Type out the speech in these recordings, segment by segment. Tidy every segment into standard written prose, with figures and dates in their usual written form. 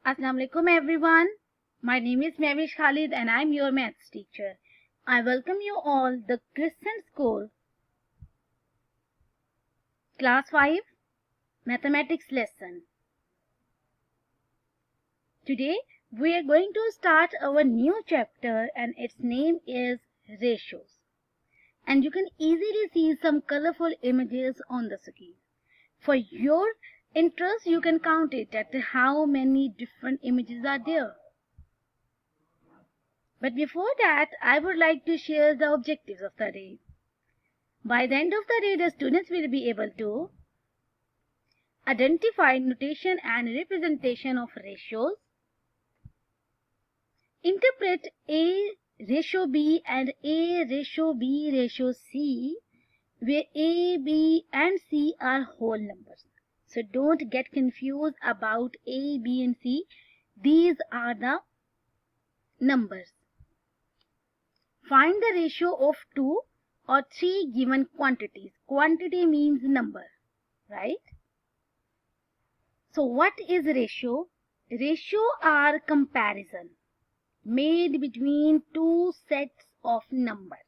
Assalamu alaikum everyone. My name is Mehwish Khalid and I am your maths teacher. I welcome you all the Crescent School Class 5 Mathematics lesson. Today we are going to start our new chapter and its name is ratios. And you can easily see some colorful images on the screen. For your interest, you can count it at how many different images are there. But before that, I would like to share the objectives of the day. By the end of the day, the students will be able to identify notation and representation of ratios, interpret A ratio B and A ratio B ratio C, where A, B and C are whole numbers. So don't get confused about A, B and C. These are the numbers. Find the ratio of 2 or 3 given quantities. Quantity means number, right? So what is ratio? Ratio are comparison made between two sets of numbers.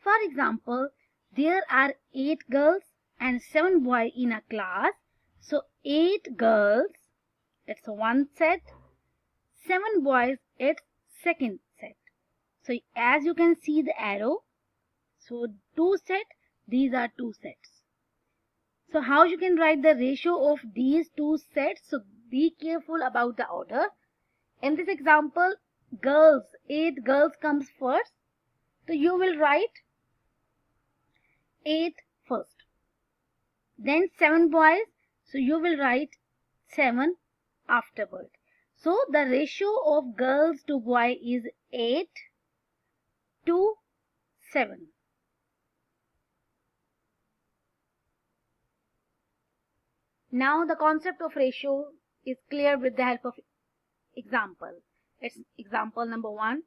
For example, there are 8 girls and 7 boys in a class. So 8 girls, it's one set. 7 boys, it's second set. So as you can see the arrow, so 2 set, these are 2 sets. So how you can write the ratio of these 2 sets? So be careful about the order. In this example, girls, 8 girls comes first. So you will write 8 first. Then 7 boys, so you will write 7 afterward. So the ratio of girls to boy is 8 to 7. Now the concept of ratio is clear with the help of example. It's example number 1.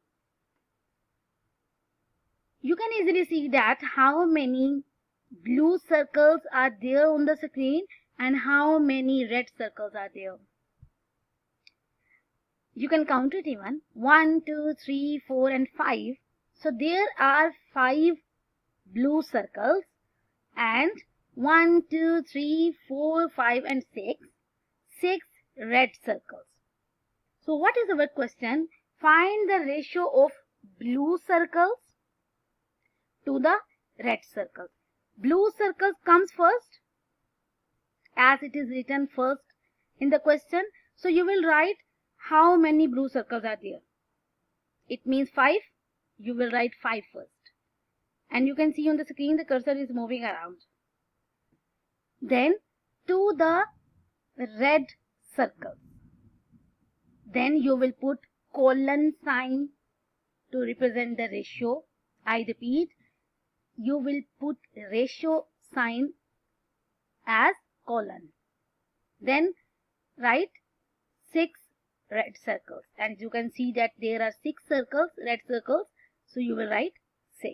You can easily see that how many blue circles are there on the screen and how many red circles are there. You can count it even 1, 2, 3, 4 and 5. So there are 5 blue circles and 1, 2, 3, 4, 5 and 6 red circles. So what is our question? Find the ratio of blue circles to the red circles. Blue circles comes first as it is written first in the question. So you will write how many blue circles are there. It means 5. You will write 5 first. And you can see on the screen the cursor is moving around. Then to the red circles. Then you will put colon sign to represent the ratio. I repeat, you will put ratio sign as colon. Then write 6 red circles. And you can see that there are 6 circles, red circles. So you will write 6.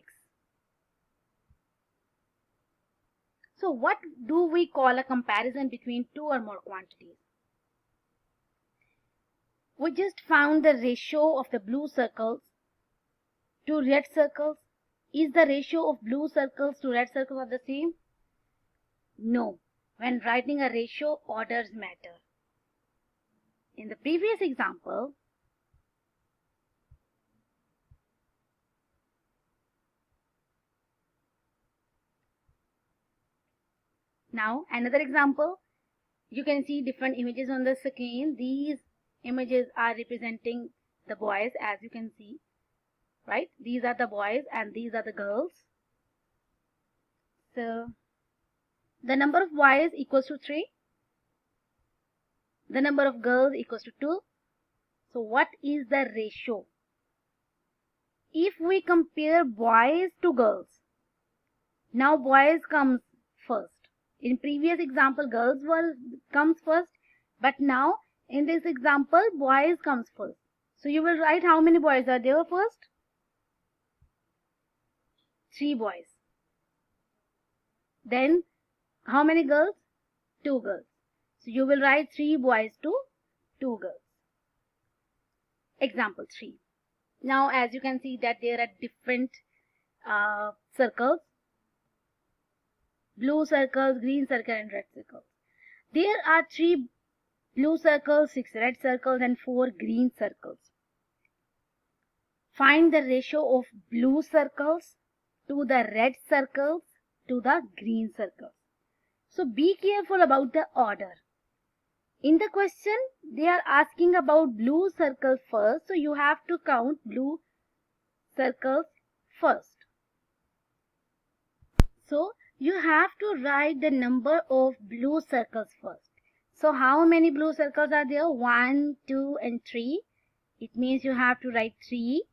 So what do we call a comparison between 2 or more quantities? We just found the ratio of the blue circles to red circles. Is the ratio of blue circles to red circles are the same? No. When writing a ratio, orders matter. In the previous example, now another example, you can see different images on the screen. These images are representing the boys, as you can see, right? These are the boys and these are the girls. So the number of boys equals to 3. The number of girls equals to 2. So what is the ratio? If we compare boys to girls, now boys comes first. In previous example, girls comes first, but now in this example, boys comes first. So you will write how many boys are there first? 3 boys. Then how many girls? 2 girls. So you will write 3 boys to 2 girls. Example 3. Now as you can see that there are different circles, blue circles, green circle and red circles. There are 3 blue circles, 6 red circles and 4 green circles. Find the ratio of blue circles to the red circles to the green circles. So be careful about the order. In the question, they are asking about blue circle first, so you have to count blue circles first. So you have to write the number of blue circles first. So how many blue circles are there? 1, 2 and 3. It means you have to write 3.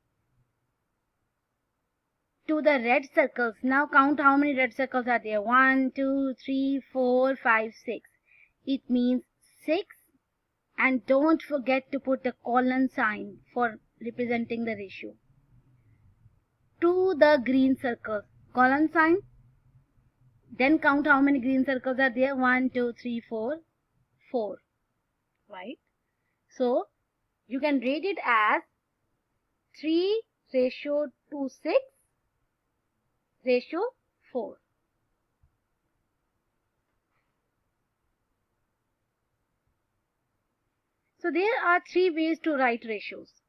To the red circles, now count how many red circles are there. 1, 2, 3, 4, 5, 6. It means 6. And don't forget to put the colon sign for representing the ratio. To the green circles, colon sign. Then count how many green circles are there. 1, 2, 3, 4, 4. Right? So you can rate it as 3:6:4. So there are 3 ways to write ratios.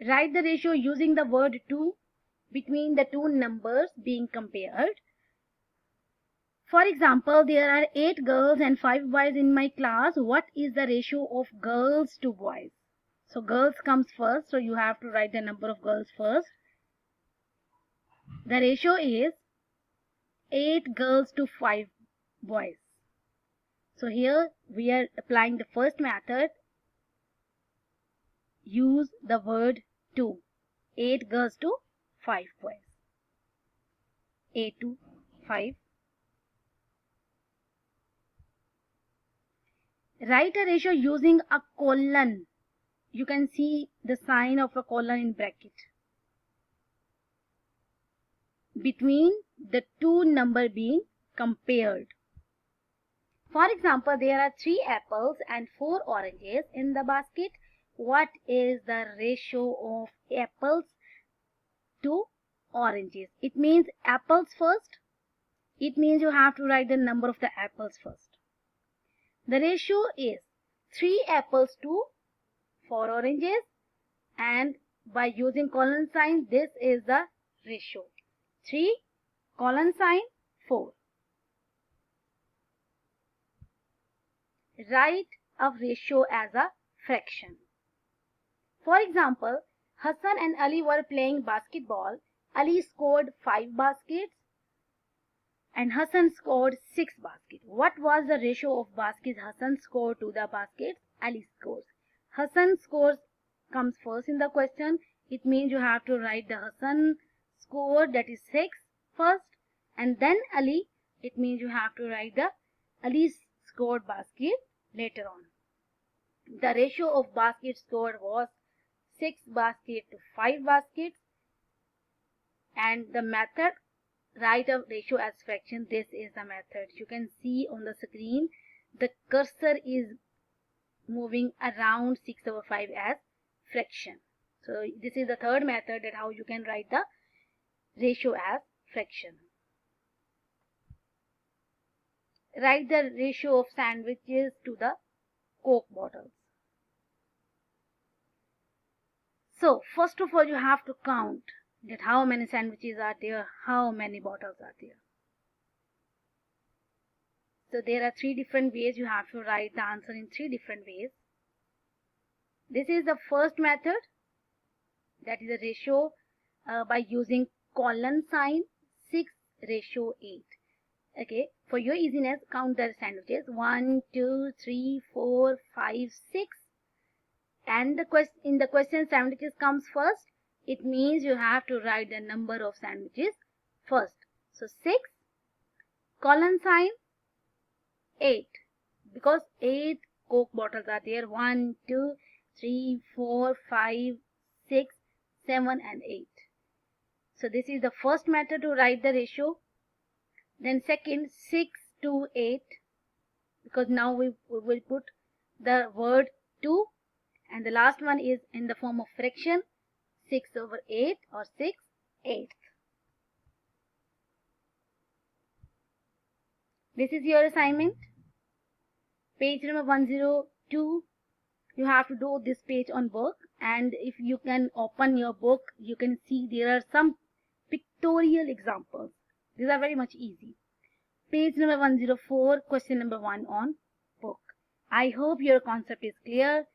Write the ratio using the word to between the 2 numbers being compared. For example, there are 8 girls and 5 boys in my class. What is the ratio of girls to boys? So girls comes first, so you have to write the number of girls first. The ratio is 8 girls to 5 boys. So here we are applying the first method. Use the word to. 8 girls to 5 boys. 8 to 5. Write a ratio using a colon. You can see the sign of a colon in bracket between the 2 numbers being compared. For example, there are 3 apples and 4 oranges in the basket. What is the ratio of apples to oranges? It means apples first. It means you have to write the number of the apples first. The ratio is 3 apples to 4 oranges, and by using colon sign, this is the ratio. 3 colon sign 4. Write a ratio as a fraction. For example, Hassan and Ali were playing basketball. Ali scored 5 baskets and Hassan scored 6 baskets. What was the ratio of baskets Hassan scored to the baskets Ali scores? Hassan scores comes first in the question. It means you have to write the Hassan score, that is 6 first, and then Ali. It means you have to write the Ali scored basket later on. The ratio of baskets scored was 6 baskets to 5 baskets, and the method, write a ratio as fraction. This is the method. You can see on the screen the cursor is moving around 6/5 as fraction. So this is the third method, that how you can write the ratio as fraction. Write the ratio of sandwiches to the Coke bottles. So first of all, you have to count that how many sandwiches are there, how many bottles are there. So there are 3 different ways. You have to write the answer in 3 different ways. This is the first method, that is a ratio by using colon sign, 6:8. Okay, for your easiness, count the sandwiches. 1, 2, 3, 4, 5, 6. And in the question, sandwiches comes first. It means you have to write the number of sandwiches first. So 6 colon sign 8, because 8 Coke bottles are there. 1, 2, 3, 4, 5, 6, 7 and 8. So this is the first method to write the ratio. Then second, 6 to 8, because now we will put the word 2, and the last one is in the form of fraction 6/8 or 6/8. This is your assignment. Page number 102. You have to do this page on book, and if you can open your book, you can see there are some pictorial examples. These are very much easy. Page number 104, question number 1 on book. I hope your concept is clear.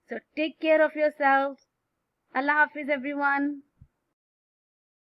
So take care of yourselves. Allah Hafiz everyone.